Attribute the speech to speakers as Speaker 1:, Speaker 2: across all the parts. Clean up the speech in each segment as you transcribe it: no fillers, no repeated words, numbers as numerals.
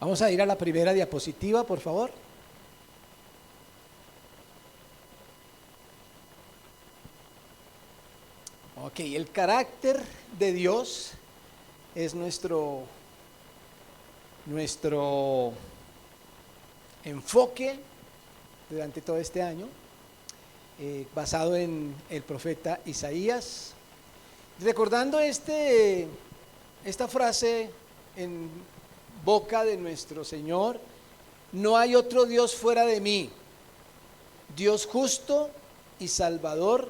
Speaker 1: Vamos a ir a la primera diapositiva, por favor. Ok, el carácter de Dios es nuestro enfoque durante todo este año, basado en el profeta Isaías. Recordando esta frase en boca de nuestro Señor: no hay otro Dios fuera de mí, Dios justo y salvador,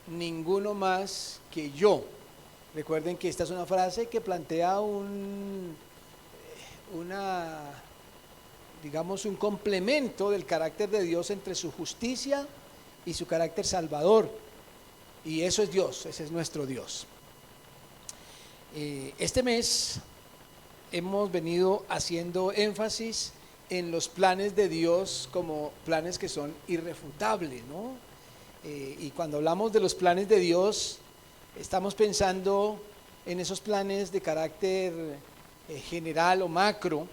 Speaker 1: ninguno más que yo. Recuerden que esta es una frase que plantea un complemento del carácter de Dios entre su justicia y su carácter salvador. Y eso es Dios, ese es nuestro Dios. Este mes hemos venido haciendo énfasis en los planes de Dios como planes que son irrefutables, ¿no? Y cuando hablamos de los planes de Dios, estamos pensando en esos planes de carácter general o macro,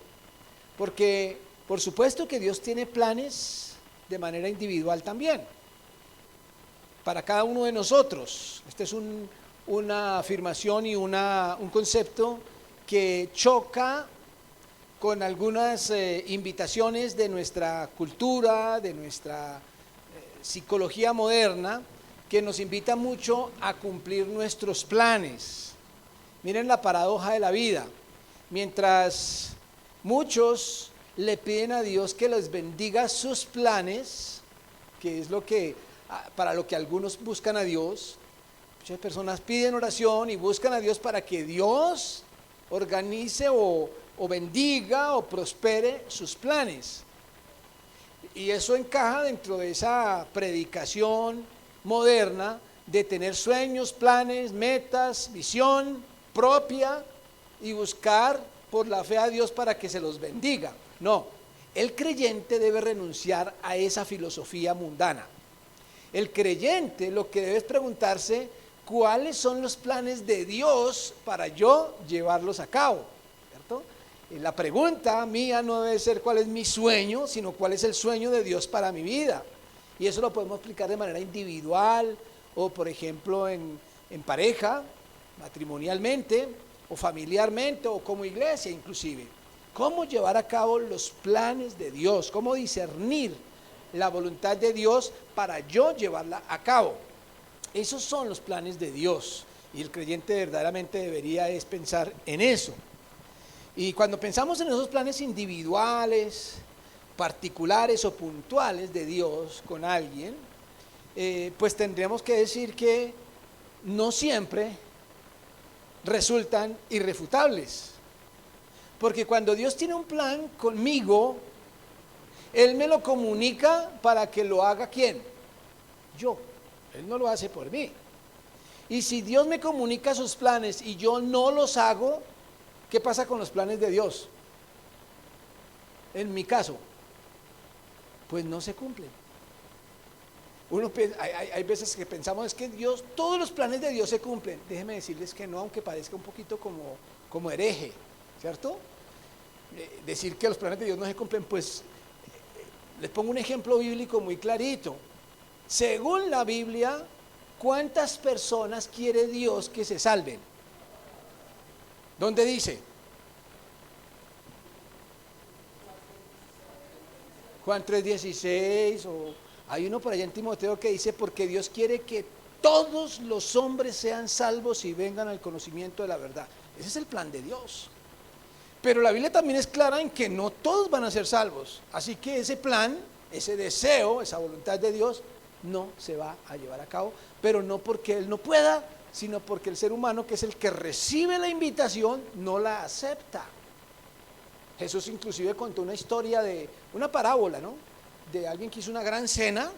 Speaker 1: porque por supuesto que Dios tiene planes de manera individual también, para cada uno de nosotros. Esta es una afirmación y un concepto que choca con algunas invitaciones de nuestra cultura, de nuestra psicología moderna, que nos invita mucho a cumplir nuestros planes. Miren la paradoja de la vida. Mientras muchos le piden a Dios que les bendiga sus planes, que es para lo que algunos buscan a Dios, muchas personas piden oración y buscan a Dios para que Dios organice o bendiga o prospere sus planes. Y eso encaja dentro de esa predicación moderna de tener sueños, planes, metas, visión propia y buscar por la fe a Dios para que se los bendiga. No, el creyente debe renunciar a esa filosofía mundana. El creyente lo que debe es preguntarse: ¿cuáles son los planes de Dios para yo llevarlos a cabo? ¿Cierto? La pregunta mía no debe ser cuál es mi sueño, sino cuál es el sueño de Dios para mi vida. Y eso lo podemos explicar de manera individual o, por ejemplo, en pareja, matrimonialmente o familiarmente o como iglesia inclusive. ¿Cómo llevar a cabo los planes de Dios? ¿Cómo discernir la voluntad de Dios para yo llevarla a cabo? Esos son los planes de Dios y el creyente verdaderamente debería es pensar en eso. Y cuando pensamos en esos planes individuales, particulares o puntuales de Dios con alguien, pues tendríamos que decir que no siempre resultan irrefutables. Porque cuando Dios tiene un plan conmigo, Él me lo comunica para que lo haga ¿quién? Yo. Él no lo hace por mí. Y si Dios me comunica sus planes y yo no los hago, ¿qué pasa con los planes de Dios? En mi caso, pues no se cumplen. Hay veces que pensamos es que Dios, todos los planes de Dios se cumplen. Déjenme decirles que no, aunque parezca un poquito como hereje, ¿cierto? Decir que los planes de Dios no se cumplen, pues les pongo un ejemplo bíblico muy clarito. Según la Biblia, ¿cuántas personas quiere Dios que se salven? ¿Dónde dice? Juan 3:16, o hay uno por allá en Timoteo que dice: porque Dios quiere que todos los hombres sean salvos y vengan al conocimiento de la verdad. Ese es el plan de Dios. Pero la Biblia también es clara en que no todos van a ser salvos. Así que ese plan, ese deseo, esa voluntad de Dios no se va a llevar a cabo, pero no porque Él no pueda, sino porque el ser humano, que es el que recibe la invitación, no la acepta. Jesús inclusive contó una historia una parábola, ¿no? De alguien que hizo una gran cena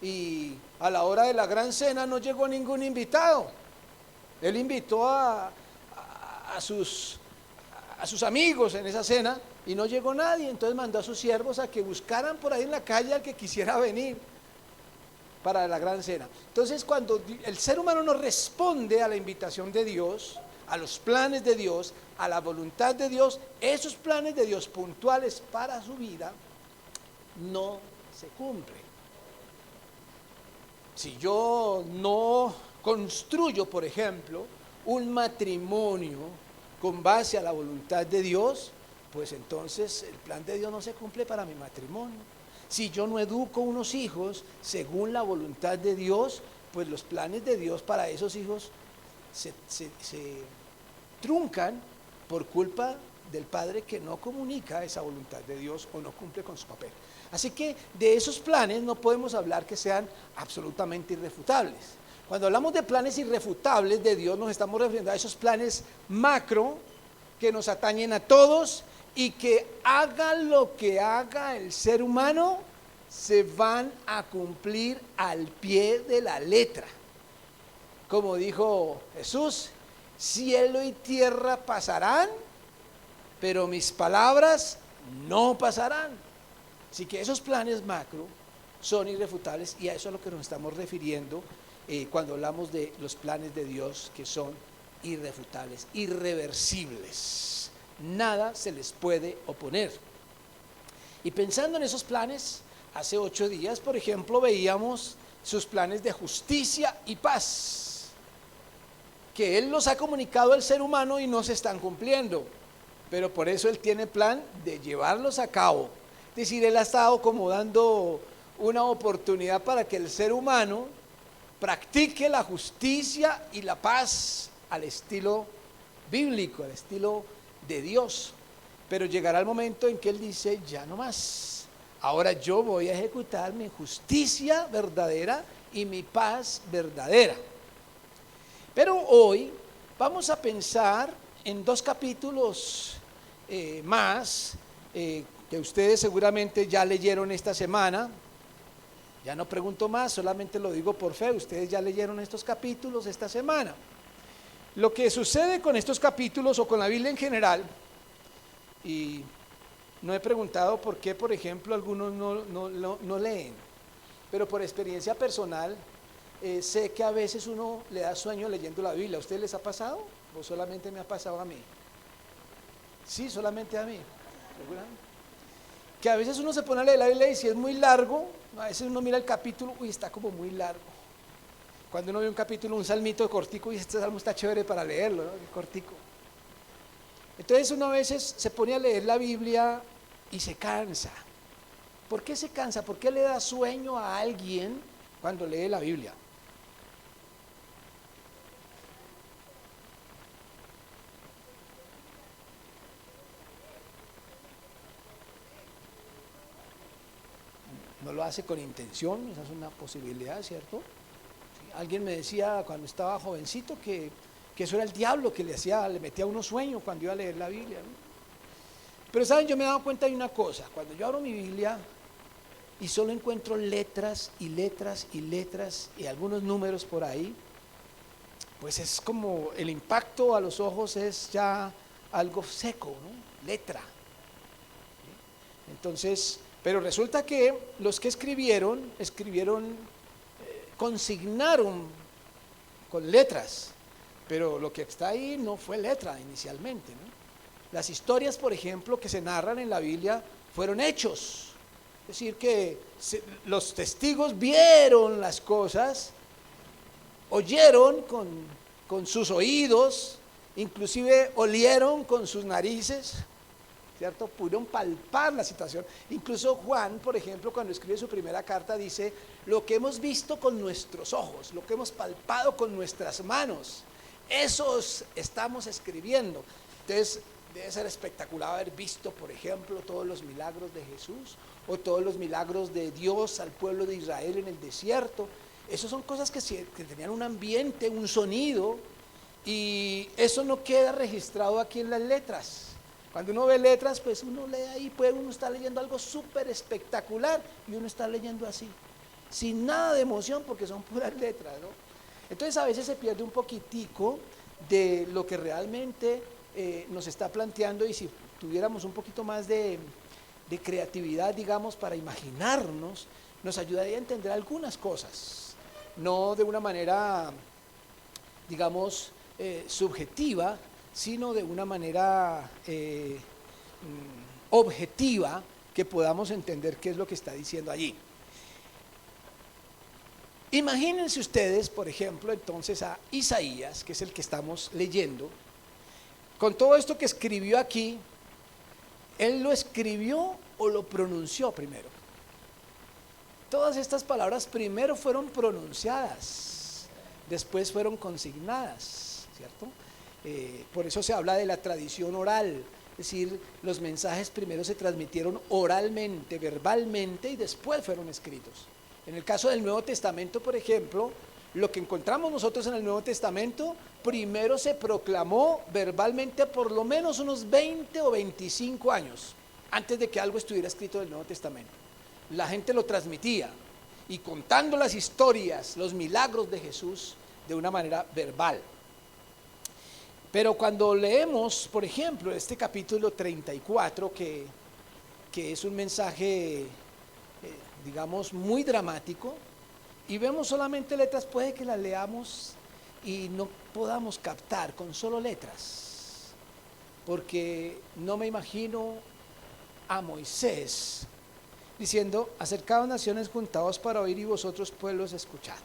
Speaker 1: y a la hora de la gran cena no llegó ningún invitado. Él invitó a sus amigos en esa cena y no llegó nadie. Entonces mandó a sus siervos a que buscaran por ahí en la calle al que quisiera venir para la gran cena. Entonces, cuando el ser humano no responde a la invitación de Dios, a los planes de Dios, a la voluntad de Dios, esos planes de Dios puntuales para su vida no se cumplen. Si yo no construyo, por ejemplo, un matrimonio con base a la voluntad de Dios, pues entonces el plan de Dios no se cumple para mi matrimonio. Si yo no educo unos hijos según la voluntad de Dios, pues los planes de Dios para esos hijos se truncan por culpa del padre que no comunica esa voluntad de Dios o no cumple con su papel. Así que de esos planes no podemos hablar que sean absolutamente irrefutables. Cuando hablamos de planes irrefutables de Dios, nos estamos refiriendo a esos planes macro que nos atañen a todos y que haga lo que haga el ser humano, se van a cumplir al pie de la letra. Como dijo Jesús, cielo y tierra pasarán, pero mis palabras no pasarán. Así que esos planes macro son irrefutables y a eso es a lo que nos estamos refiriendo cuando hablamos de los planes de Dios, que son irrefutables, irreversibles. Nada se les puede oponer. Y pensando en esos planes, hace 8 días, por ejemplo, veíamos sus planes de justicia y paz, que Él los ha comunicado al ser humano y no se están cumpliendo, pero por eso Él tiene plan de llevarlos a cabo. Es decir, Él ha estado como dando una oportunidad para que el ser humano practique la justicia y la paz al estilo bíblico, al estilo de Dios. Pero llegará el momento en que Él dice, ya no más. Ahora yo voy a ejecutar mi justicia verdadera y mi paz verdadera. Pero hoy vamos a pensar en 2 capítulos más que ustedes seguramente ya leyeron esta semana. Ya no pregunto más, solamente lo digo por fe. Ustedes ya leyeron estos capítulos esta semana. Lo que sucede con estos capítulos o con la Biblia en general, y no he preguntado por qué, por ejemplo, algunos no leen, pero por experiencia personal, sé que a veces uno le da sueño leyendo la Biblia. ¿A ustedes les ha pasado o solamente me ha pasado a mí? Sí, solamente a mí, seguramente. Que a veces uno se pone a leer la Biblia y si es muy largo, a veces uno mira el capítulo, uy, está como muy largo. Cuando uno ve un capítulo, un salmito cortico, y este salmo está chévere para leerlo, ¿no? Cortico. Entonces uno a veces se pone a leer la Biblia y se cansa. ¿Por qué se cansa? ¿Por qué le da sueño a alguien cuando lee la Biblia? No lo hace con intención, esa es una posibilidad, ¿cierto? Sí, alguien me decía cuando estaba jovencito que eso era el diablo que le metía unos sueños cuando iba a leer la Biblia, ¿no? Pero saben, yo me he dado cuenta de una cosa: cuando yo abro mi Biblia y solo encuentro letras y letras y letras y algunos números por ahí, pues es como el impacto a los ojos es ya algo seco, ¿no? Letra. Entonces, pero resulta que los que escribieron, consignaron con letras, pero lo que está ahí no fue letra inicialmente, ¿no? Las historias, por ejemplo, que se narran en la Biblia fueron hechos. Es decir, que los testigos vieron las cosas, oyeron con sus oídos, inclusive olieron con sus narices, ¿cierto? Pudieron palpar la situación. Incluso Juan, por ejemplo, cuando escribe su primera carta, dice: lo que hemos visto con nuestros ojos, lo que hemos palpado con nuestras manos, esos estamos escribiendo. Entonces, debe ser espectacular haber visto, por ejemplo, todos los milagros de Jesús o todos los milagros de Dios al pueblo de Israel en el desierto. Esas son cosas que tenían un ambiente, un sonido, y eso no queda registrado aquí en las letras. Cuando uno ve letras, pues uno lee ahí, puede uno está leyendo algo súper espectacular y uno está leyendo así, sin nada de emoción porque son puras letras, ¿no? Entonces a veces se pierde un poquitico de lo que realmente nos está planteando, y si tuviéramos un poquito más de creatividad, digamos, para imaginarnos, nos ayudaría a entender algunas cosas, no de una manera, digamos, subjetiva, sino de una manera objetiva, que podamos entender qué es lo que está diciendo allí. Imagínense ustedes, por ejemplo, entonces a Isaías, que es el que estamos leyendo, con todo esto que escribió aquí. ¿Él lo escribió o lo pronunció primero? Todas estas palabras primero fueron pronunciadas, después fueron consignadas, ¿cierto? Por eso se habla de la tradición oral, es decir, los mensajes primero se transmitieron oralmente, verbalmente, y después fueron escritos. En el caso del Nuevo Testamento, por ejemplo, lo que encontramos nosotros en el Nuevo Testamento, primero se proclamó verbalmente por lo menos unos 20 o 25 años antes de que algo estuviera escrito en el Nuevo Testamento. La gente lo transmitía y contando las historias, los milagros de Jesús de una manera verbal. Pero cuando leemos, por ejemplo, este capítulo 34, que es un mensaje, digamos, muy dramático, y vemos solamente letras, puede que las leamos y no podamos captar con solo letras, porque no me imagino a Moisés diciendo: acercaos naciones, juntaos para oír, y vosotros pueblos escuchad.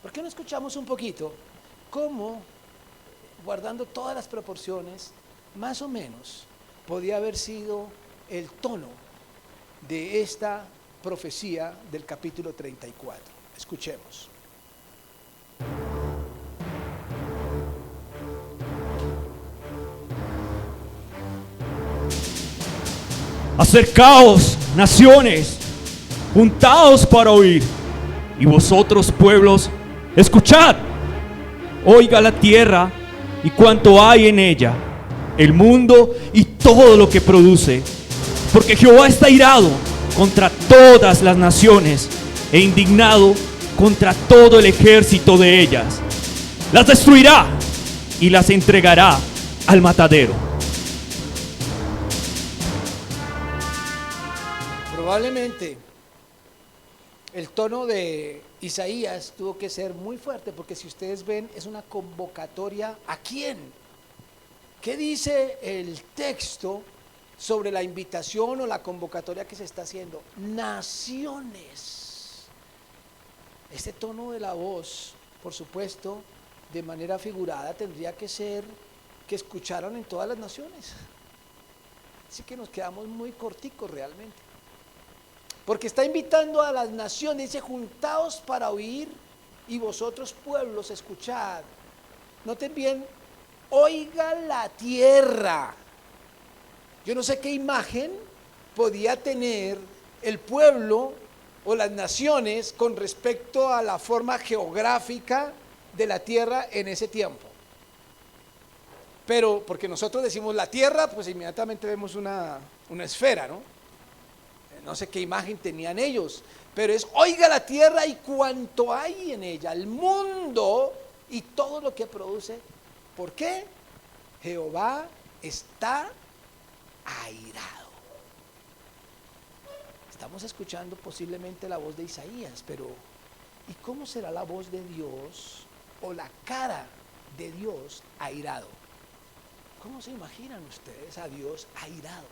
Speaker 1: ¿Por qué no escuchamos un poquito cómo, guardando todas las proporciones, más o menos podía haber sido el tono de esta profecía del capítulo 34? Escuchemos.
Speaker 2: Acercaos, naciones, juntaos para oír, y vosotros, pueblos, escuchad. Oiga la tierra y cuanto hay en ella, el mundo y todo lo que produce, porque Jehová está irado contra todas las naciones e indignado contra todo el ejército de ellas. Las destruirá y las entregará al matadero.
Speaker 1: Probablemente el tono de Isaías tuvo que ser muy fuerte, porque si ustedes ven, es una convocatoria. ¿A quién? ¿Qué dice el texto sobre la invitación o la convocatoria que se está haciendo? Naciones. Este tono de la voz, por supuesto, de manera figurada, tendría que ser que escucharan en todas las naciones. Así que nos quedamos muy corticos realmente, porque está invitando a las naciones. Dice: juntaos para oír, y vosotros, pueblos, escuchad. Noten bien: oiga la tierra. Yo no sé qué imagen podía tener el pueblo o las naciones con respecto a la forma geográfica de la tierra en ese tiempo. Pero porque nosotros decimos la tierra, pues inmediatamente vemos una esfera, ¿no? No sé qué imagen tenían ellos, pero es: oiga la tierra y cuanto hay en ella, el mundo y todo lo que produce. ¿Por qué? Jehová está airado. Estamos escuchando posiblemente la voz de Isaías, pero ¿y cómo será la voz de Dios o la cara de Dios airado? ¿Cómo se imaginan ustedes a Dios airado?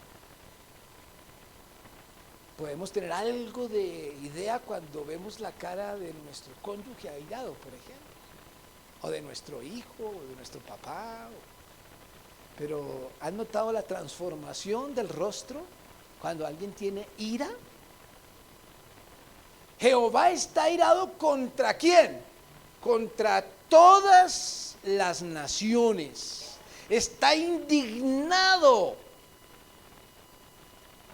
Speaker 1: Podemos tener algo de idea cuando vemos la cara de nuestro cónyuge airado, por ejemplo, o de nuestro hijo, o de nuestro papá. Pero ¿han notado la transformación del rostro cuando alguien tiene ira? Jehová está airado ¿contra quién? Contra todas las naciones. Está indignado.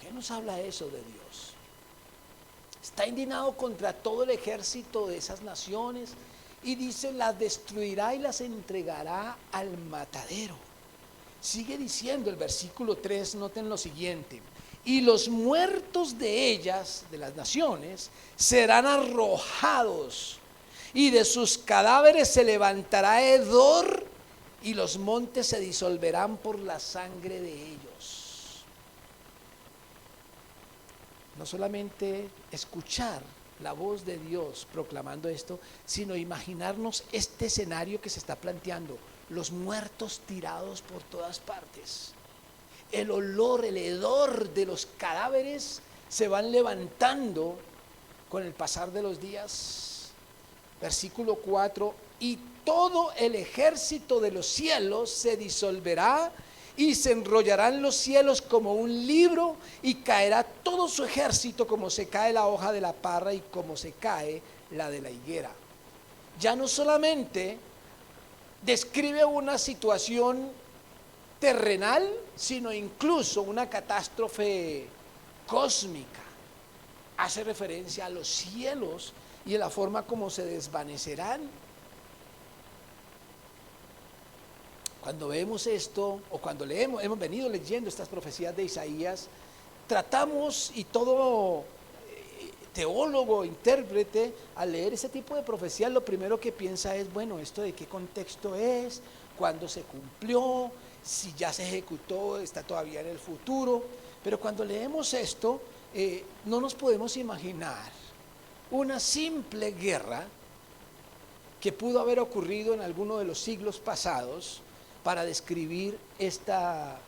Speaker 1: ¿Qué nos habla eso de Dios? Está indignado contra todo el ejército de esas naciones, y dice: las destruirá y las entregará al matadero. Sigue diciendo el versículo 3, noten lo siguiente: y los muertos de ellas, de las naciones, serán arrojados, y de sus cadáveres se levantará hedor, y los montes se disolverán por la sangre de ellos. No solamente escuchar la voz de Dios proclamando esto, sino imaginarnos este escenario que se está planteando, los muertos tirados por todas partes, el olor, el hedor de los cadáveres se van levantando con el pasar de los días. Versículo 4, y todo el ejército de los cielos se disolverá y se enrollarán los cielos como un libro y caerá todo su ejército como se cae la hoja de la parra y como se cae la de la higuera. Ya no solamente describe una situación terrenal, sino incluso una catástrofe cósmica. Hace referencia a los cielos y a la forma como se desvanecerán. Cuando vemos esto, o cuando hemos venido leyendo estas profecías de Isaías, tratamos, y todo teólogo, intérprete, al leer ese tipo de profecías, lo primero que piensa es, bueno, ¿esto de qué contexto es? ¿Cuándo se cumplió? Si ya se ejecutó, está todavía en el futuro. Pero cuando leemos esto, no nos podemos imaginar una simple guerra que pudo haber ocurrido en alguno de los siglos pasados para describir esta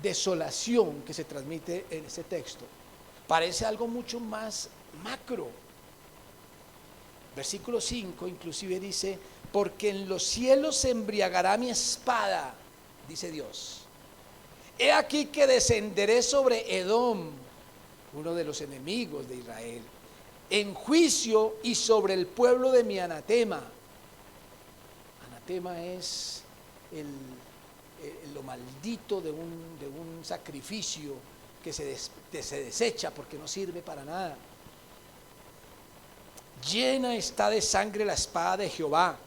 Speaker 1: desolación que se transmite en este texto. Parece algo mucho más macro. Versículo 5 inclusive dice, porque en los cielos se embriagará mi espada, dice Dios. He aquí que descenderé sobre Edom, uno de los enemigos de Israel, en juicio y sobre el pueblo de mi anatema. Anatema es lo maldito de un sacrificio que se desecha porque no sirve para nada. Llena está de sangre la espada de Jehová,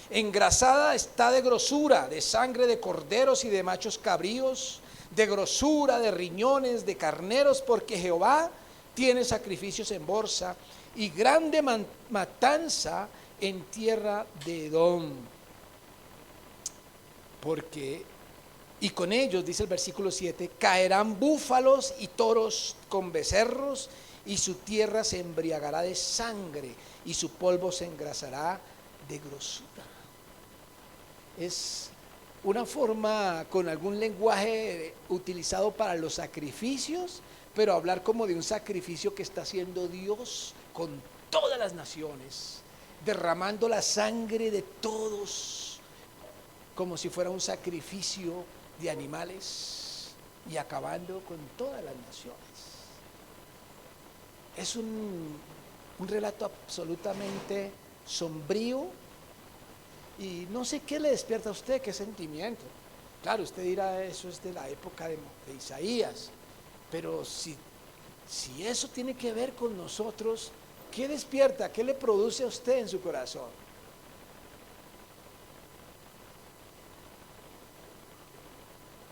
Speaker 1: engrasada está de grosura, de sangre de corderos y de machos cabríos, de grosura, de riñones, de carneros, porque Jehová tiene sacrificios en bolsa y grande matanza en tierra de Edom. Porque, y con ellos, dice el versículo 7, caerán búfalos y toros con becerros, y su tierra se embriagará de sangre, y su polvo se engrasará de grosura. Es una forma con algún lenguaje utilizado para los sacrificios, pero hablar como de un sacrificio que está haciendo Dios con todas las naciones, derramando la sangre de todos, como si fuera un sacrificio de animales y acabando con todas las naciones. Es un relato absolutamente sombrío y no sé qué le despierta a usted, qué sentimiento. Claro, usted dirá, eso es de la época de Isaías, pero si eso tiene que ver con nosotros, ¿qué despierta? ¿Qué le produce a usted en su corazón?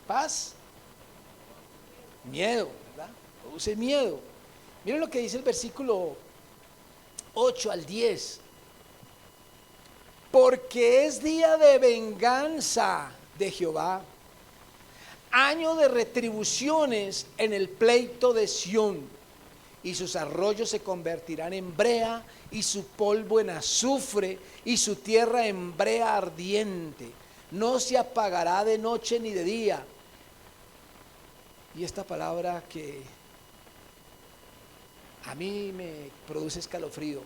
Speaker 1: ¿Paz? Miedo, ¿verdad? Produce miedo. Miren lo que dice el versículo 8 al 10. Porque es día de venganza de Jehová, año de retribuciones en el pleito de Sión, y sus arroyos se convertirán en brea, y su polvo en azufre, y su tierra en brea ardiente. No se apagará de noche ni de día. Y esta palabra que a mí me produce escalofrío,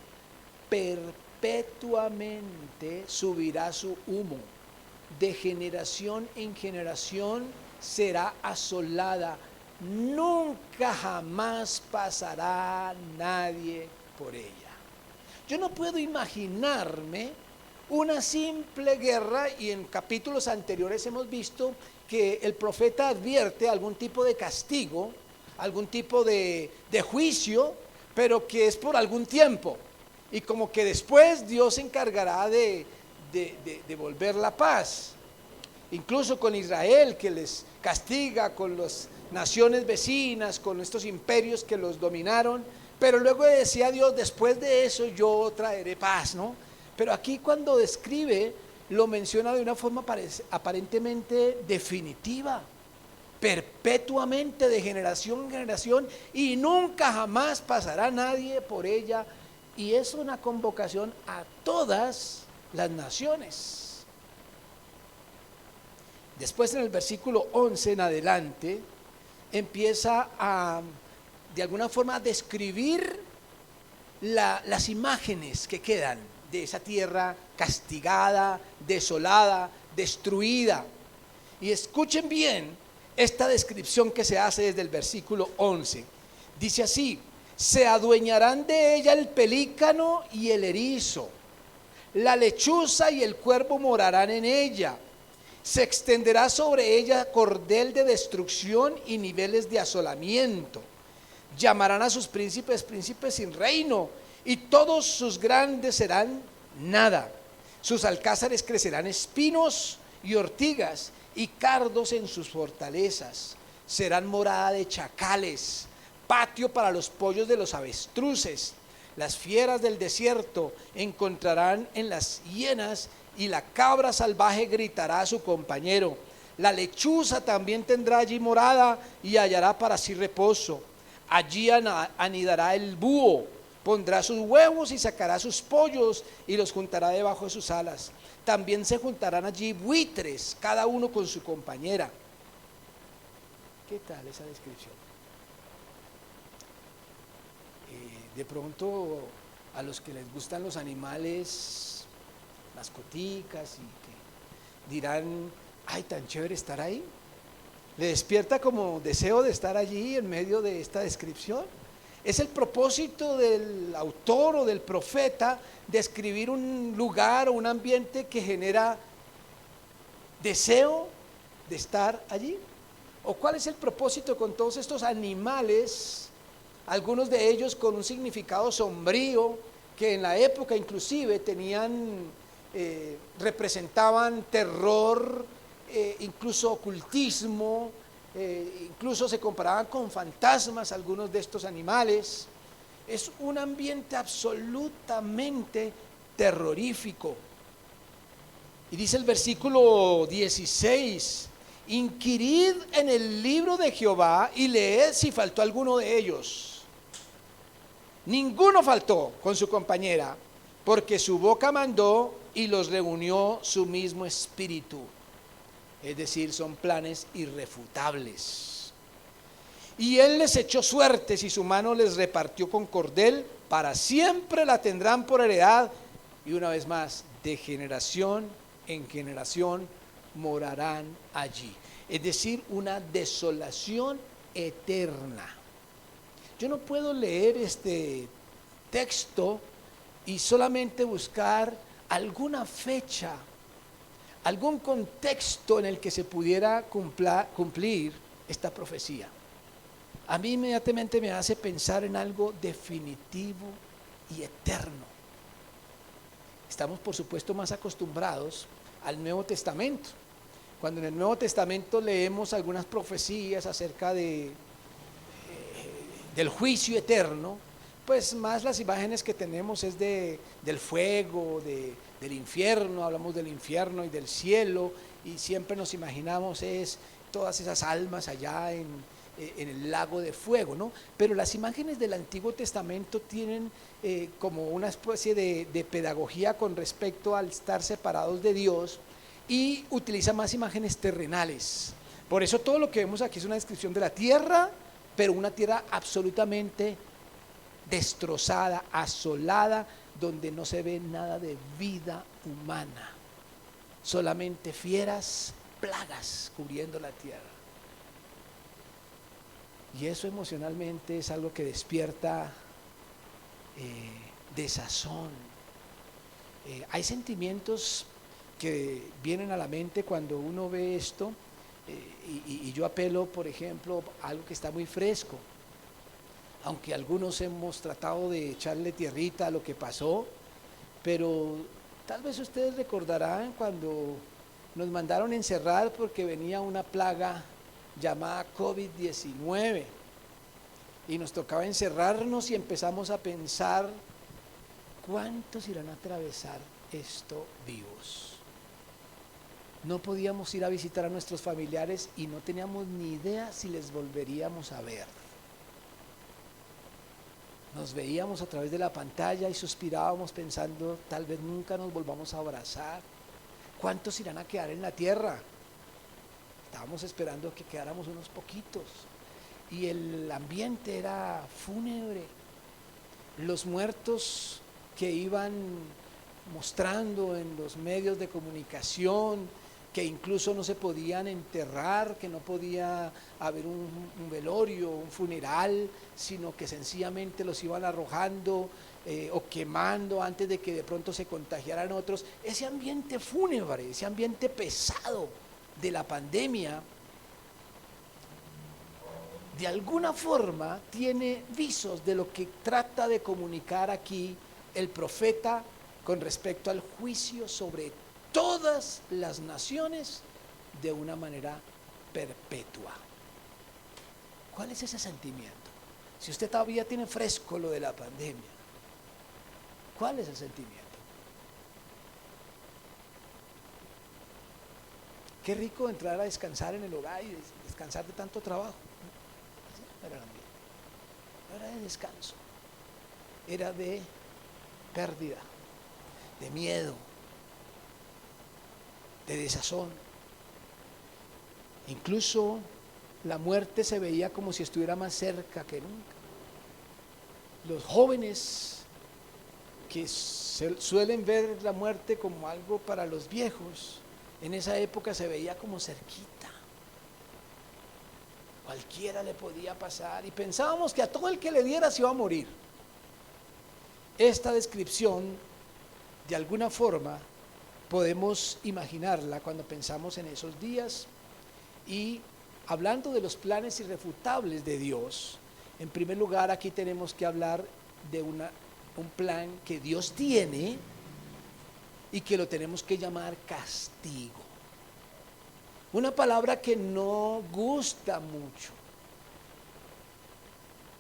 Speaker 1: perpetuamente subirá su humo, de generación en generación será asolada, nunca jamás pasará nadie por ella. Yo no puedo imaginarme una simple guerra, y en capítulos anteriores hemos visto que el profeta advierte algún tipo de castigo, algún tipo de juicio, pero que es por algún tiempo, y como que después Dios se encargará de devolver la paz, incluso con Israel, que les castiga, con las naciones vecinas, con estos imperios que los dominaron, pero luego decía Dios, después de eso yo traeré paz, ¿no? Pero aquí cuando describe, lo menciona de una forma aparentemente definitiva. perpetuamente de generación en generación y nunca jamás pasará nadie por ella. Y es una convocación a todas las naciones. Después en el versículo 11 en adelante empieza a de alguna forma a describir las imágenes que quedan de esa tierra castigada, desolada, destruida. Y escuchen bien esta descripción que se hace desde el versículo 11. Dice así: se adueñarán de ella el pelícano y el erizo, la lechuza y el cuervo morarán en ella. Se extenderá sobre ella cordel de destrucción y niveles de asolamiento. Llamarán a sus príncipes príncipes sin reino, y todos sus grandes serán nada. Sus alcázares crecerán espinos y ortigas, y cardos en sus fortalezas. Serán morada de chacales, patio para los pollos de los avestruces. Las fieras del desierto encontrarán en las hienas, y la cabra salvaje gritará a su compañero. La lechuza también tendrá allí morada, y hallará para sí reposo. Allí anidará el búho, pondrá sus huevos y sacará sus pollos y los juntará debajo de sus alas. También se juntarán allí buitres, cada uno con su compañera. ¿Qué tal esa descripción? De pronto a los que les gustan los animales, mascoticas, y que dirán, ay, tan chévere estar ahí. Le despierta como deseo de estar allí en medio de esta descripción. Es el propósito del autor o del profeta describir un lugar o un ambiente que genera deseo de estar allí. ¿O cuál es el propósito con todos estos animales, algunos de ellos con un significado sombrío, que en la época inclusive representaban terror, incluso ocultismo, incluso se comparaban con fantasmas algunos de estos animales? Es un ambiente absolutamente terrorífico. Y dice el versículo 16: inquirid en el libro de Jehová y leed si faltó alguno de ellos. Ninguno faltó con su compañera, porque su boca mandó y los reunió su mismo espíritu. Es decir, son planes irrefutables. Y él les echó suertes y su mano les repartió con cordel. Para siempre la tendrán por heredad. Y una vez más, de generación en generación morarán allí. Es decir, una desolación eterna. Yo no puedo leer este texto y solamente buscar alguna fecha, algún contexto en el que se pudiera cumplir esta profecía. A mí inmediatamente me hace pensar en algo definitivo y eterno. Estamos, por supuesto, más acostumbrados al Nuevo Testamento. Cuando en el Nuevo Testamento leemos algunas profecías acerca del juicio eterno, pues más las imágenes que tenemos es del fuego, del infierno. Hablamos del infierno y del cielo, y siempre nos imaginamos todas esas almas allá en el lago de fuego, ¿no? Pero las imágenes del Antiguo Testamento tienen como una especie de pedagogía con respecto al estar separados de Dios, y utiliza más imágenes terrenales. Por eso todo lo que vemos aquí es una descripción de la tierra, pero una tierra absolutamente destrozada, asolada, donde no se ve nada de vida humana, solamente fieras, plagas cubriendo la tierra. Y eso emocionalmente es algo que despierta desazón. Hay sentimientos que vienen a la mente cuando uno ve esto, y yo apelo, por ejemplo, a algo que está muy fresco. Aunque algunos hemos tratado de echarle tierrita a lo que pasó, pero tal vez ustedes recordarán cuando nos mandaron encerrar porque venía una plaga llamada COVID-19, y nos tocaba encerrarnos, y empezamos a pensar, ¿cuántos irán a atravesar esto vivos? No podíamos ir a visitar a nuestros familiares y no teníamos ni idea si les volveríamos a ver. Nos veíamos a través de la pantalla y suspirábamos pensando, tal vez nunca nos volvamos a abrazar. ¿Cuántos irán a quedar en la tierra? Estábamos esperando que quedáramos unos poquitos. Y el ambiente era fúnebre. Los muertos que iban mostrando en los medios de comunicación, que incluso no se podían enterrar, que no podía haber un velorio, un funeral, sino que sencillamente los iban arrojando o quemando antes de que de pronto se contagiaran otros. Ese ambiente fúnebre, ese ambiente pesado de la pandemia, de alguna forma tiene visos de lo que trata de comunicar aquí el profeta con respecto al juicio sobre todas las naciones de una manera perpetua. ¿Cuál es ese sentimiento? Si usted todavía tiene fresco lo de la pandemia, ¿cuál es el sentimiento? Qué rico entrar a descansar en el hogar y descansar de tanto trabajo. No era el ambiente, no era de descanso, era de pérdida, de miedo, de desazón. Incluso la muerte se veía como si estuviera más cerca que nunca. Los jóvenes que suelen ver la muerte como algo para los viejos, en esa época se veía como cerquita. Cualquiera le podía pasar y pensábamos que a todo el que le diera se iba a morir. Esta descripción, de alguna forma, podemos imaginarla cuando pensamos en esos días. Y hablando de los planes irrefutables de Dios, en primer lugar aquí tenemos que hablar de un plan que Dios tiene y que lo tenemos que llamar castigo. Una palabra que no gusta mucho,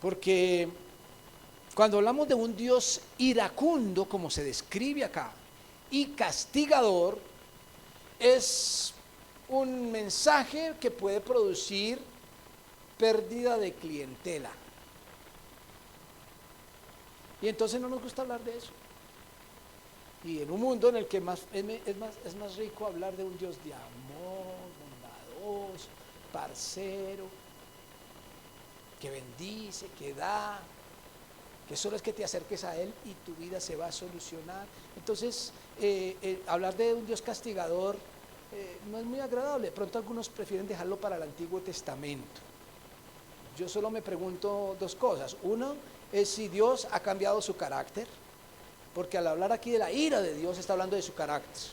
Speaker 1: porque cuando hablamos de un Dios iracundo, como se describe acá, y castigador, es un mensaje que puede producir pérdida de clientela. Y entonces no nos gusta hablar de eso. Y en un mundo en el que es más rico hablar de un Dios de amor, bondadoso, parcero, que bendice, que da, que solo es que te acerques a Él y tu vida se va a solucionar. Entonces, hablar de un Dios castigador no es muy agradable. De pronto algunos prefieren dejarlo para el Antiguo Testamento. Yo solo me pregunto dos cosas. Uno es si Dios ha cambiado su carácter, porque al hablar aquí de la ira de Dios está hablando de su carácter.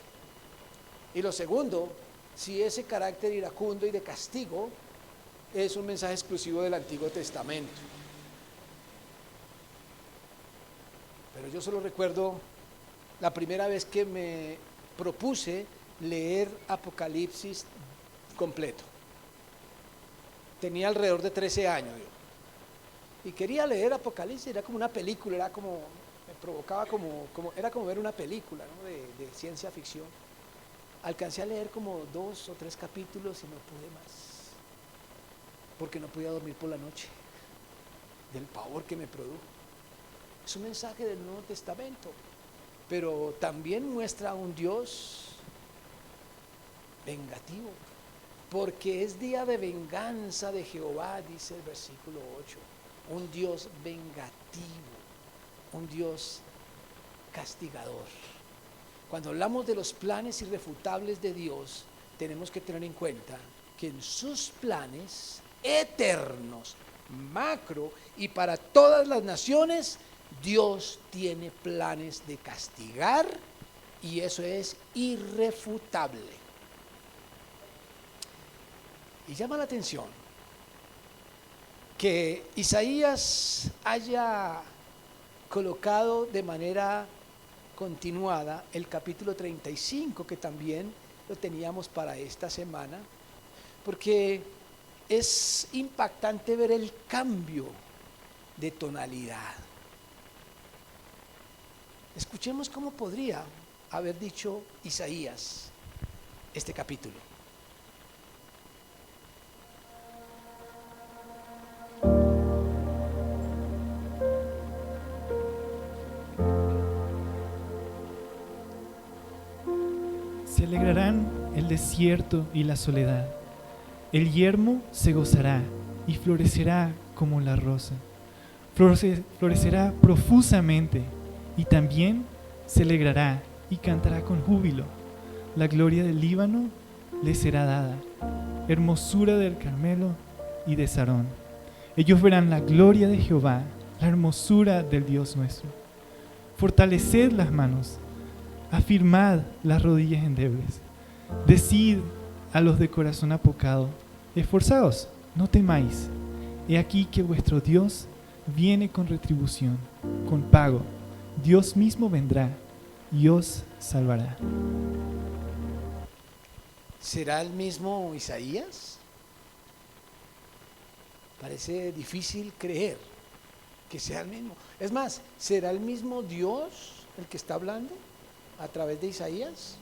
Speaker 1: Y lo segundo, si ese carácter iracundo y de castigo es un mensaje exclusivo del Antiguo Testamento. Pero yo solo recuerdo la primera vez que me propuse leer Apocalipsis completo. Tenía alrededor de 13 años yo. Y quería leer Apocalipsis, era como una película, era como, me provocaba era como ver una película, ¿no? de ciencia ficción. Alcancé a leer como 2 o 3 capítulos y no pude más, porque no podía dormir por la noche, del pavor que me produjo. Es un mensaje del Nuevo Testamento, pero también muestra a un Dios vengativo, porque es día de venganza de Jehová, dice el versículo 8. Un Dios vengativo, un Dios castigador. Cuando hablamos de los planes irrefutables de Dios, tenemos que tener en cuenta que en sus planes eternos, macro y para todas las naciones, Dios tiene planes de castigar, y eso es irrefutable. Y llama la atención que Isaías haya colocado de manera continuada el capítulo 35, que también lo teníamos para esta semana, porque es impactante ver el cambio de tonalidad. Escuchemos cómo podría haber dicho Isaías este capítulo.
Speaker 3: Se alegrarán el desierto y la soledad. El yermo se gozará y florecerá como la rosa. Florecerá profusamente y también se alegrará y cantará con júbilo. La gloria del Líbano le será dada, hermosura del Carmelo y de Sarón. Ellos verán la gloria de Jehová, la hermosura del Dios nuestro. Fortaleced las manos, afirmad las rodillas endebles. Decid a los de corazón apocado: esforzaos, no temáis. He aquí que vuestro Dios viene con retribución, con pago. Dios mismo vendrá y os salvará.
Speaker 1: ¿Será el mismo Isaías? Parece difícil creer que sea el mismo. Es más, ¿será el mismo Dios el que está hablando a través de Isaías?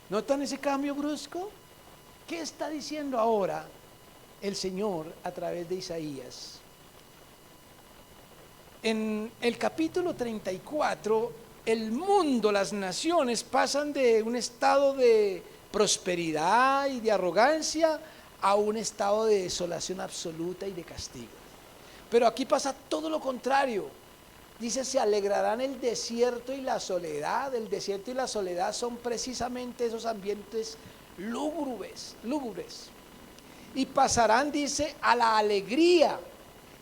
Speaker 1: ¿Notan ese cambio brusco? ¿Qué está diciendo ahora el Señor a través de Isaías? En el capítulo 34, el mundo, las naciones pasan de un estado de prosperidad y de arrogancia a un estado de desolación absoluta y de castigo. Pero aquí pasa todo lo contrario. Dice: se alegrarán el desierto y la soledad. El desierto y la soledad son precisamente esos ambientes lúgubres. Y pasarán, dice, a la alegría.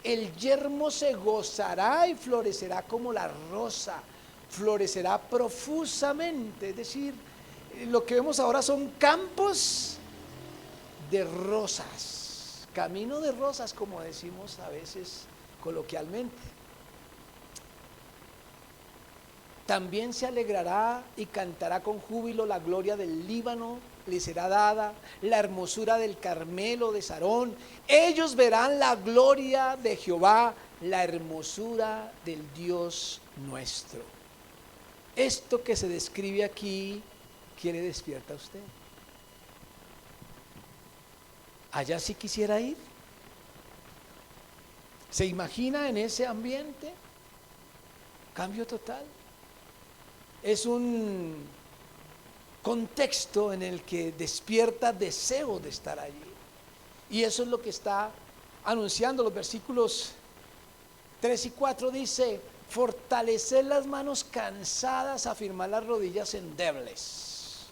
Speaker 1: El yermo se gozará y florecerá como la rosa, florecerá profusamente. Es decir, lo que vemos ahora son campos de rosas, camino de rosas, como decimos a veces coloquialmente. También se alegrará y cantará con júbilo. La gloria del Líbano le será dada, la hermosura del Carmelo de Sarón. Ellos verán la gloria de Jehová, la hermosura del Dios nuestro. Esto que se describe aquí, ¿qué le despierta a usted? ¿Allá sí quisiera ir? ¿Se imagina en ese ambiente? Cambio total. Es un contexto en el que despierta deseo de estar allí. Y eso es lo que está anunciando los versículos 3 y 4. Dice: fortalecer las manos cansadas, afirmar las rodillas endebles.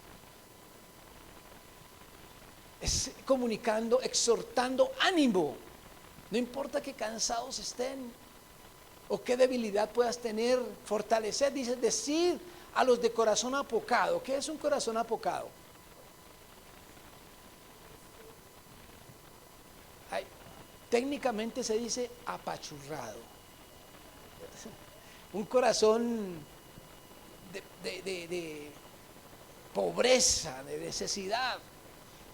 Speaker 1: Es comunicando, exhortando ánimo. No importa qué cansados estén o qué debilidad puedas tener, fortalecer. Dice: decir a los de corazón apocado. ¿Qué es un corazón apocado? Técnicamente se dice apachurrado. Un corazón de pobreza, de necesidad.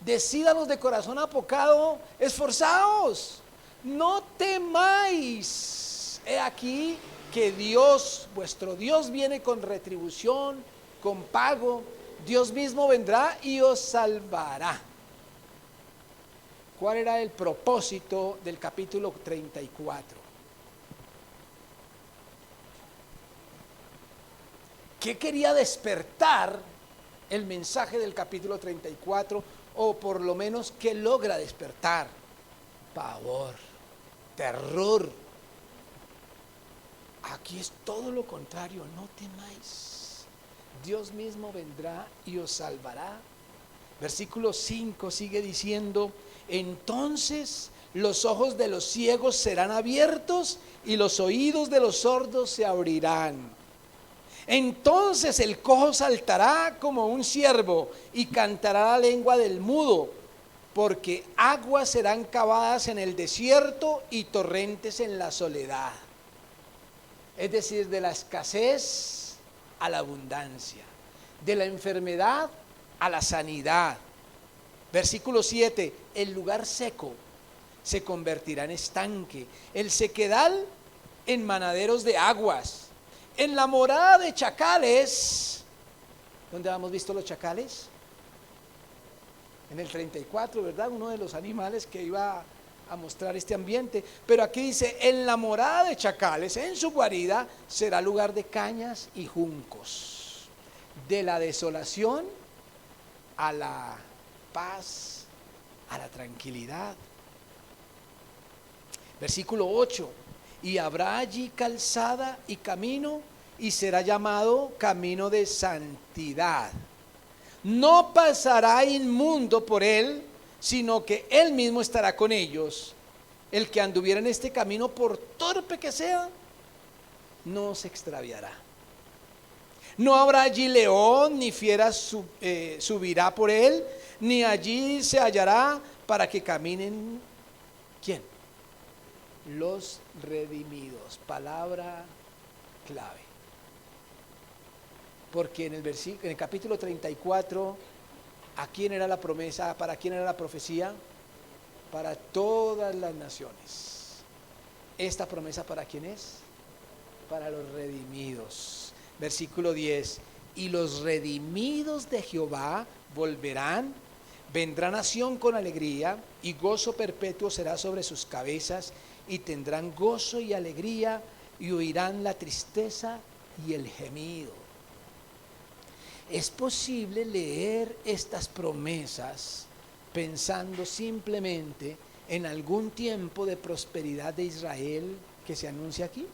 Speaker 1: Decid a los de corazón apocado: esforzaos, no temáis. He aquí que Dios, vuestro Dios, viene con retribución, con pago. Dios mismo vendrá y os salvará. ¿Cuál era el propósito del capítulo 34? ¿Qué quería despertar el mensaje del capítulo 34? O por lo menos, ¿qué logra despertar? Pavor, terror. Aquí es todo lo contrario: no temáis, Dios mismo vendrá y os salvará. Versículo 5 sigue diciendo: entonces los ojos de los ciegos serán abiertos y los oídos de los sordos se abrirán. Entonces el cojo saltará como un ciervo y cantará la lengua del mudo, porque aguas serán cavadas en el desierto y torrentes en la soledad. Es decir, de la escasez a la abundancia, de la enfermedad a la sanidad. Versículo 7: el lugar seco se convertirá en estanque, el sequedal en manaderos de aguas. En la morada de chacales ¿Dónde hemos visto los chacales? En el 34, ¿verdad? Uno de los animales que iba a mostrar este ambiente. Pero aquí dice, en la morada de chacales, en su guarida, será lugar de cañas y juncos. De la desolación a la paz, a la tranquilidad. Versículo 8, y habrá allí calzada y camino, y será llamado camino de santidad. No pasará inmundo por él, sino que él mismo estará con ellos. El que anduviera en este camino, por torpe que sea, no se extraviará. No habrá allí león, ni fiera subirá por él, ni allí se hallará para que caminen. ¿Quién? Los redimidos. Palabra clave. Porque en el capítulo 34, ¿a quién era la promesa? ¿Para quién era la profecía? Para todas las naciones. ¿Esta promesa para quién es? Para los redimidos. Versículo 10, y los redimidos de Jehová volverán, vendrán a Sión con alegría, y gozo perpetuo será sobre sus cabezas, y tendrán gozo y alegría, y oirán la tristeza y el gemido. Es posible leer estas promesas pensando simplemente en algún tiempo de prosperidad de Israel que se anuncia aquí,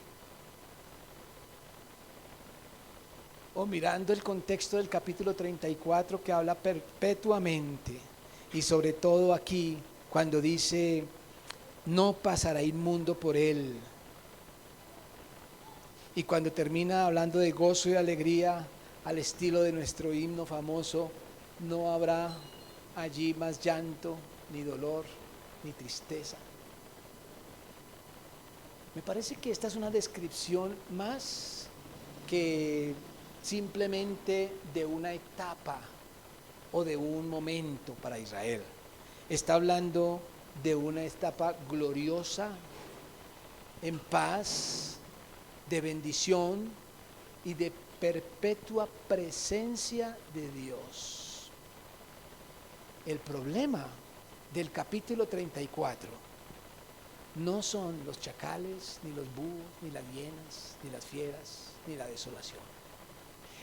Speaker 1: o mirando el contexto del capítulo 34 que habla perpetuamente, y sobre todo aquí cuando dice no pasará inmundo por él, y cuando termina hablando de gozo y alegría al estilo de nuestro himno famoso, no habrá allí más llanto, ni dolor, ni tristeza. Me parece que esta es una descripción más que simplemente de una etapa o de un momento para Israel. Está hablando de una etapa gloriosa, en paz, de bendición y de perpetua presencia de Dios. El problema del capítulo 34 no son los chacales, ni los búhos, ni las hienas, ni las fieras, ni la desolación.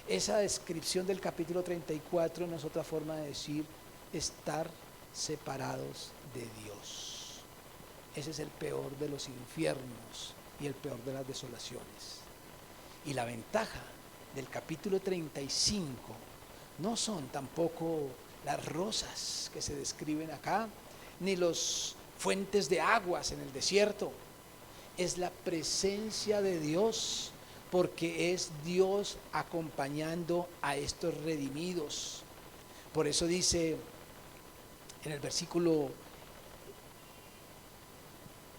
Speaker 1: Esa descripción del capítulo 34 no es otra forma de decir estar separados de Dios. Ese es el peor de los infiernos y el peor de las desolaciones. Y la ventaja del capítulo 35 no son tampoco las rosas que se describen acá, ni los fuentes de aguas en el desierto. Es la presencia de Dios, porque es Dios acompañando a estos redimidos. Por eso dice en el versículo,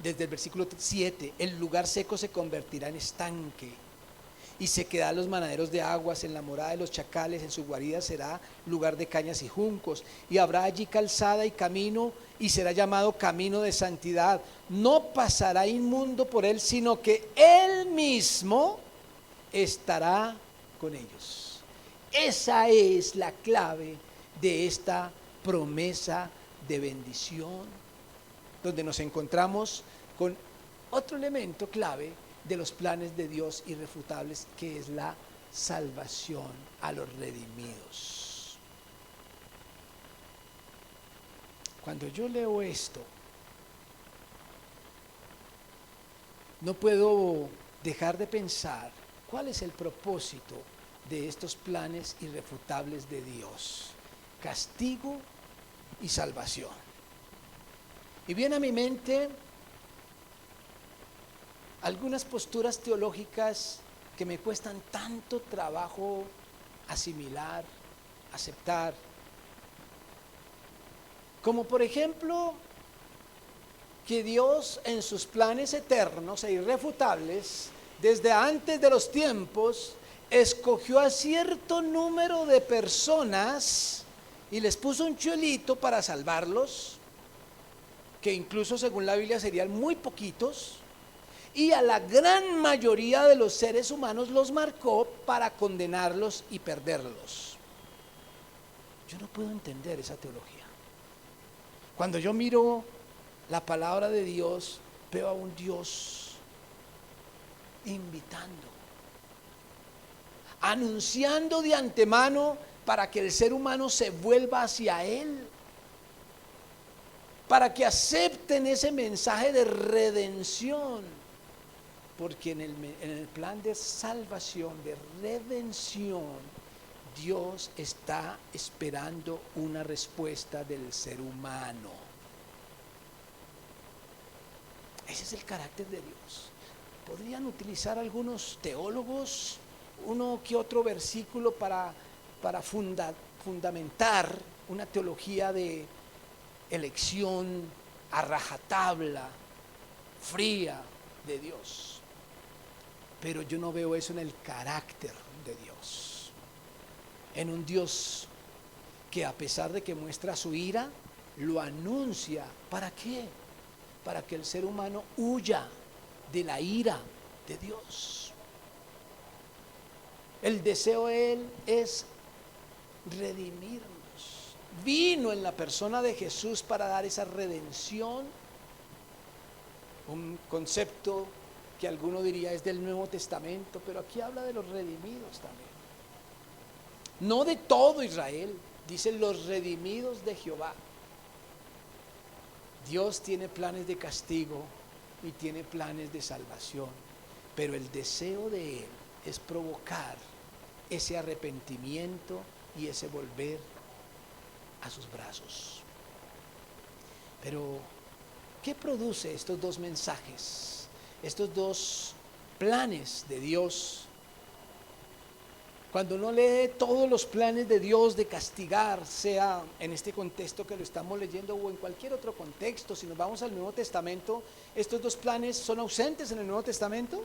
Speaker 1: desde el versículo 7, el lugar seco se convertirá en estanque, y sequedad los manaderos de aguas. En la morada de los chacales, en su guarida será lugar de cañas y juncos, y habrá allí calzada y camino, y será llamado camino de santidad. No pasará inmundo por él, sino que él mismo estará con ellos. Esa es la clave de esta promesa de bendición, donde nos encontramos con otro elemento clave de los planes de Dios irrefutables, que es la salvación a los redimidos. Cuando yo leo esto, no puedo dejar de pensar cuál es el propósito de estos planes irrefutables de Dios: castigo y salvación. Y viene a mi mente algunas posturas teológicas que me cuestan tanto trabajo asimilar, aceptar, como por ejemplo que Dios en sus planes eternos e irrefutables, desde antes de los tiempos, escogió a cierto número de personas y les puso un chulito para salvarlos, que incluso según la Biblia serían muy poquitos, y a la gran mayoría de los seres humanos los marcó para condenarlos y perderlos. Yo no puedo entender esa teología. Cuando yo miro la palabra de Dios, veo a un Dios invitando, anunciando de antemano para que el ser humano se vuelva hacia Él, para que acepten ese mensaje de redención, porque en el plan de salvación, de redención, Dios está esperando una respuesta del ser humano. Ese es el carácter de Dios. Podrían utilizar algunos teólogos uno que otro versículo para fundamentar una teología de elección a rajatabla, fría de Dios. Pero yo no veo eso en el carácter de Dios. En un Dios que, a pesar de que muestra su ira, lo anuncia. ¿Para qué? Para que el ser humano huya de la ira de Dios. El deseo de Él es redimirnos. Vino en la persona de Jesús para dar esa redención, un concepto que alguno diría es del Nuevo Testamento, pero aquí habla de los redimidos también. No de todo Israel, dice los redimidos de Jehová. Dios tiene planes de castigo y tiene planes de salvación, pero el deseo de Él es provocar ese arrepentimiento y ese volver a sus brazos. Pero, ¿qué produce estos dos mensajes? Estos dos planes de Dios. Cuando uno lee todos los planes de Dios de castigar, sea en este contexto que lo estamos leyendo o en cualquier otro contexto, si nos vamos al Nuevo Testamento, ¿estos dos planes son ausentes en el Nuevo Testamento?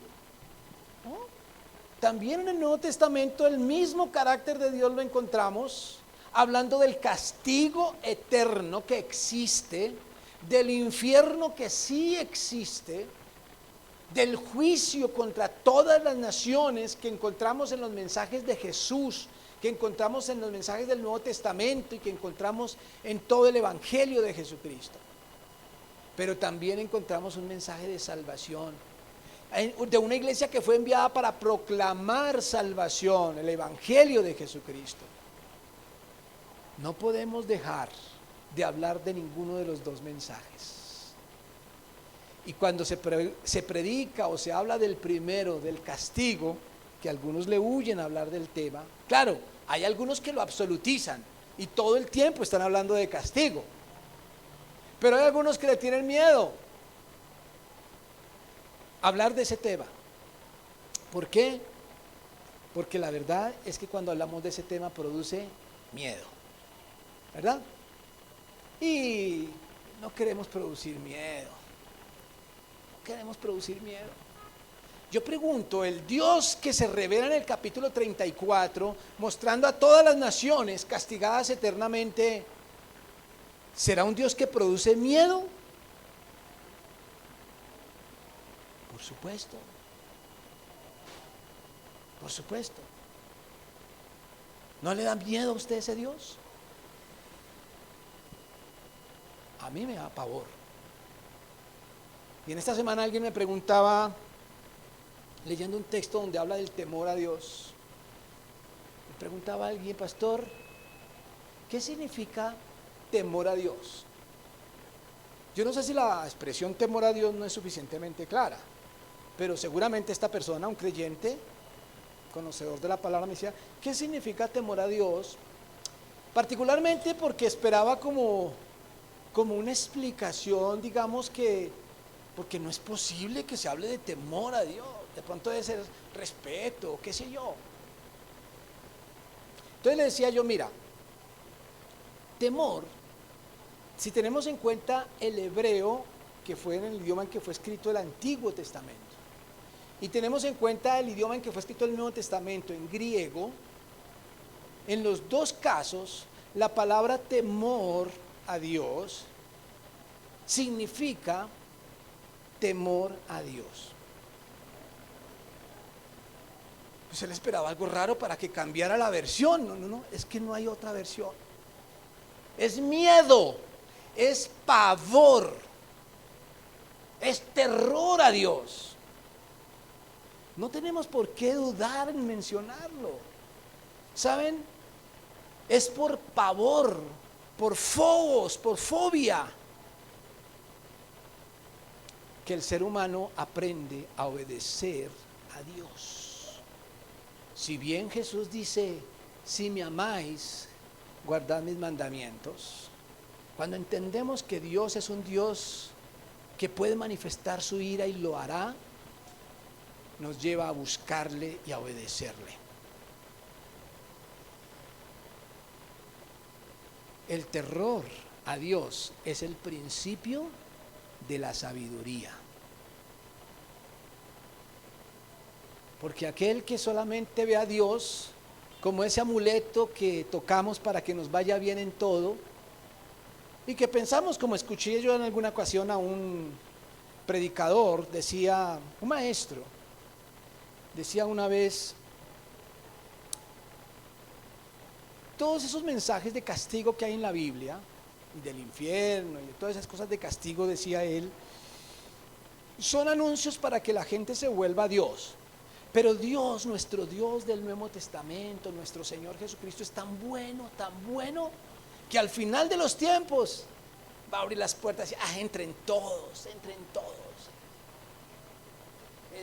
Speaker 1: ¿No? También en el Nuevo Testamento el mismo carácter de Dios lo encontramos, hablando del castigo eterno que existe, del infierno que sí existe, del juicio contra todas las naciones que encontramos en los mensajes de Jesús, que encontramos en los mensajes del Nuevo Testamento y que encontramos en todo el Evangelio de Jesucristo. Pero también encontramos un mensaje de salvación, de una iglesia que fue enviada para proclamar salvación, el Evangelio de Jesucristo. No podemos dejar de hablar de ninguno de los dos mensajes. Y cuando se predica o se habla del primero, del castigo, que algunos le huyen a hablar del tema, claro, hay algunos que lo absolutizan y todo el tiempo están hablando de castigo, pero hay algunos que le tienen miedo a hablar de ese tema. ¿Por qué? Porque la verdad es que cuando hablamos de ese tema produce miedo, ¿verdad? Y no queremos producir miedo. Queremos producir miedo. Yo pregunto, el Dios que se revela en el capítulo 34, mostrando a todas las naciones castigadas eternamente, ¿será un Dios que produce miedo? Por supuesto. Por supuesto. ¿No le da miedo a usted ese Dios? A mí me da pavor. Y en esta semana alguien me preguntaba, leyendo un texto donde habla del temor a Dios, me preguntaba a alguien, pastor, ¿qué significa temor a Dios? Yo no sé si la expresión temor a Dios no es suficientemente clara, pero seguramente esta persona, un creyente, conocedor de la palabra, me decía, ¿qué significa temor a Dios? Particularmente porque esperaba como una explicación, digamos que, porque no es posible que se hable de temor a Dios, de pronto debe ser respeto, qué sé yo. Entonces le decía yo, mira, temor, si tenemos en cuenta el hebreo, que fue en el idioma en que fue escrito el Antiguo Testamento, y tenemos en cuenta el idioma en que fue escrito el Nuevo Testamento, en griego, en los dos casos, la palabra temor a Dios significa temor a Dios. Pues él esperaba algo raro para que cambiara la versión. No, es que no hay otra versión. es miedo, es pavor, es terror a Dios. No tenemos por qué dudar en mencionarlo. ¿Saben? Es por pavor, por fobos, por fobia, que el ser humano aprende a obedecer a Dios. Si bien Jesús dice, si me amáis, guardad mis mandamientos. Cuando entendemos que Dios es un Dios que puede manifestar su ira y lo hará, nos lleva a buscarle y a obedecerle. El terror a Dios es el principio de la sabiduría. Porque aquel que solamente ve a Dios como ese amuleto que tocamos para que nos vaya bien en todo, y que pensamos, como escuché yo en alguna ocasión a un predicador, decía, un maestro, decía una vez, todos esos mensajes de castigo que hay en la Biblia, y del infierno, y de todas esas cosas de castigo, decía él, son anuncios para que la gente se vuelva a Dios. Pero Dios, nuestro Dios del Nuevo Testamento, nuestro Señor Jesucristo, es tan bueno, que al final de los tiempos va a abrir las puertas y entren todos.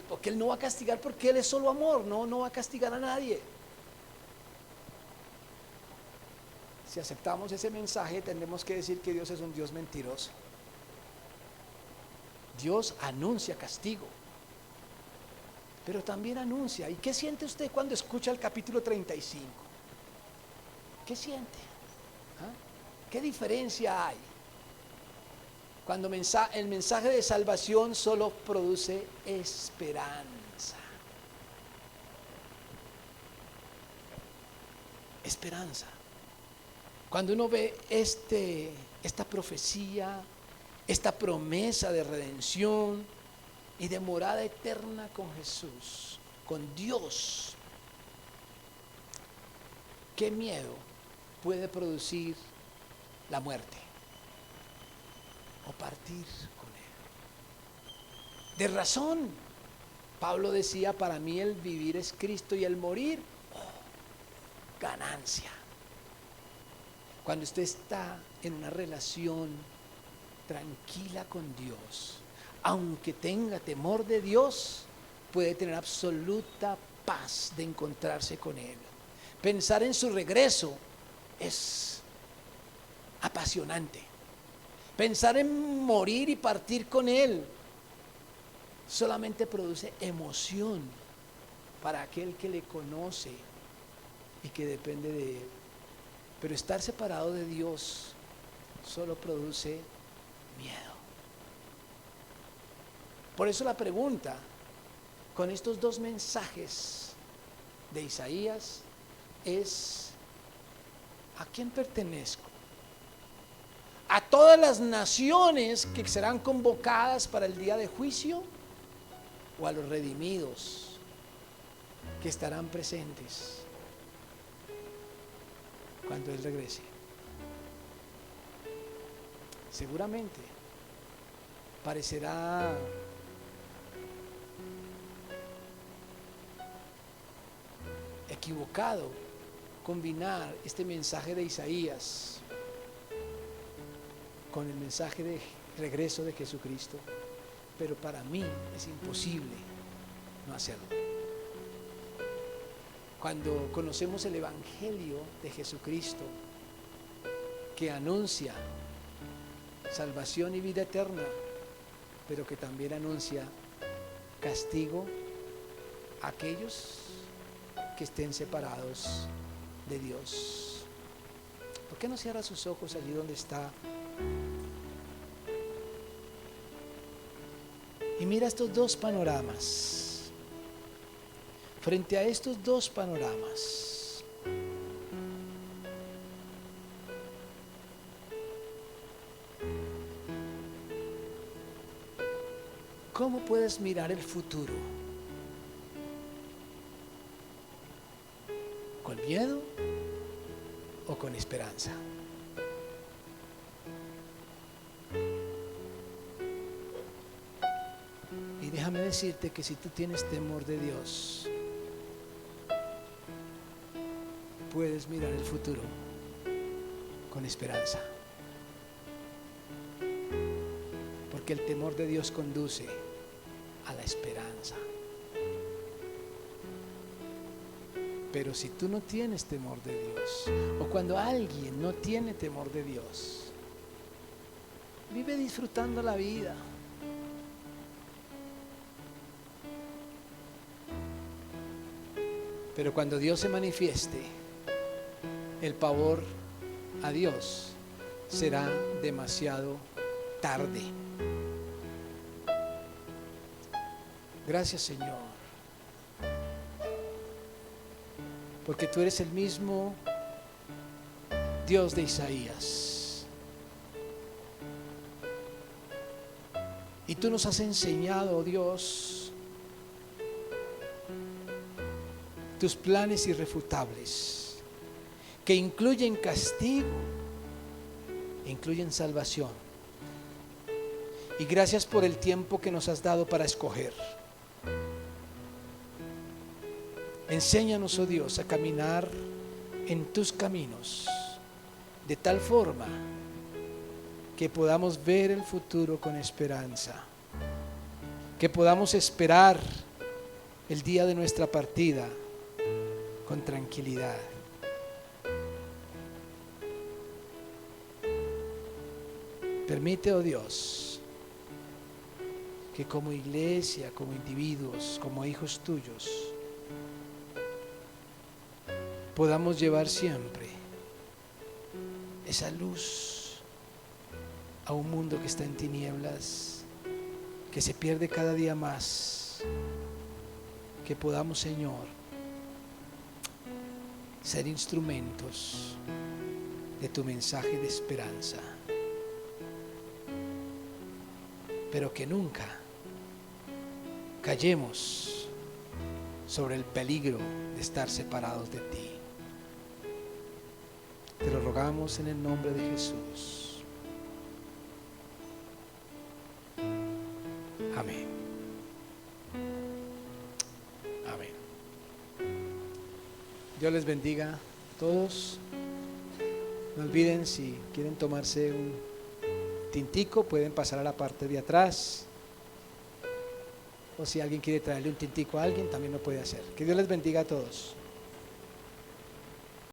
Speaker 1: Porque Él no va a castigar, porque Él es solo amor, no va a castigar a nadie. Si aceptamos ese mensaje, tendremos que decir que Dios es un Dios mentiroso. Dios anuncia castigo, pero también anuncia. ¿Y qué siente usted cuando escucha el capítulo 35? ¿Qué siente? ¿Qué diferencia hay? Cuando el mensaje de salvación solo produce esperanza. Esperanza. Cuando uno ve esta profecía, esta promesa de redención y de morada eterna con Jesús, con Dios, ¿qué miedo puede producir la muerte o partir con Él? De razón, Pablo decía, para mí el vivir es Cristo y el morir, ganancia. Cuando usted está en una relación tranquila con Dios, aunque tenga temor de Dios, puede tener absoluta paz de encontrarse con Él. Pensar en su regreso es apasionante. Pensar en morir y partir con Él solamente produce emoción para aquel que le conoce y que depende de Él. Pero estar separado de Dios solo produce miedo. Por eso la pregunta, con estos dos mensajes de Isaías, es: ¿a quién pertenezco? ¿A todas las naciones que serán convocadas para el día de juicio? ¿O a los redimidos que estarán presentes cuando Él regrese? Seguramente parecerá equivocado combinar este mensaje de Isaías con el mensaje de regreso de Jesucristo, pero para mí es imposible no hacerlo. Cuando conocemos el Evangelio de Jesucristo, que anuncia salvación y vida eterna, pero que también anuncia castigo a aquellos que estén separados de Dios. ¿Por qué no cierra sus ojos allí donde está? Y mira estos dos panoramas. Frente a estos dos panoramas, ¿cómo puedes mirar el futuro? ¿Con miedo o con esperanza? Y déjame decirte que si tú tienes temor de Dios, puedes mirar el futuro con esperanza. Porque el temor de Dios conduce a la esperanza. Pero si tú no tienes temor de Dios, o cuando alguien no tiene temor de Dios, vive disfrutando la vida. Pero cuando Dios se manifieste, el pavor a Dios será demasiado tarde. Gracias, Señor, porque tú eres el mismo Dios de Isaías. Y tú nos has enseñado, oh Dios, tus planes irrefutables, que incluyen castigo, incluyen salvación. Y gracias por el tiempo que nos has dado para escoger. Enséñanos, oh Dios, a caminar en tus caminos de tal forma que podamos ver el futuro con esperanza, que podamos esperar el día de nuestra partida con tranquilidad. Permite, oh Dios, que como iglesia, como individuos, como hijos tuyos, podamos llevar siempre esa luz a un mundo que está en tinieblas, que se pierde cada día más. Que podamos, Señor, ser instrumentos de tu mensaje de esperanza, pero que nunca callemos sobre el peligro de estar separados de ti. Te lo rogamos en el nombre de Jesús. Amén. Amén. Dios les bendiga a todos. No olviden, si quieren tomarse un tintico, pueden pasar a la parte de atrás. O si alguien quiere traerle un tintico a alguien, también lo puede hacer. Que Dios les bendiga a todos.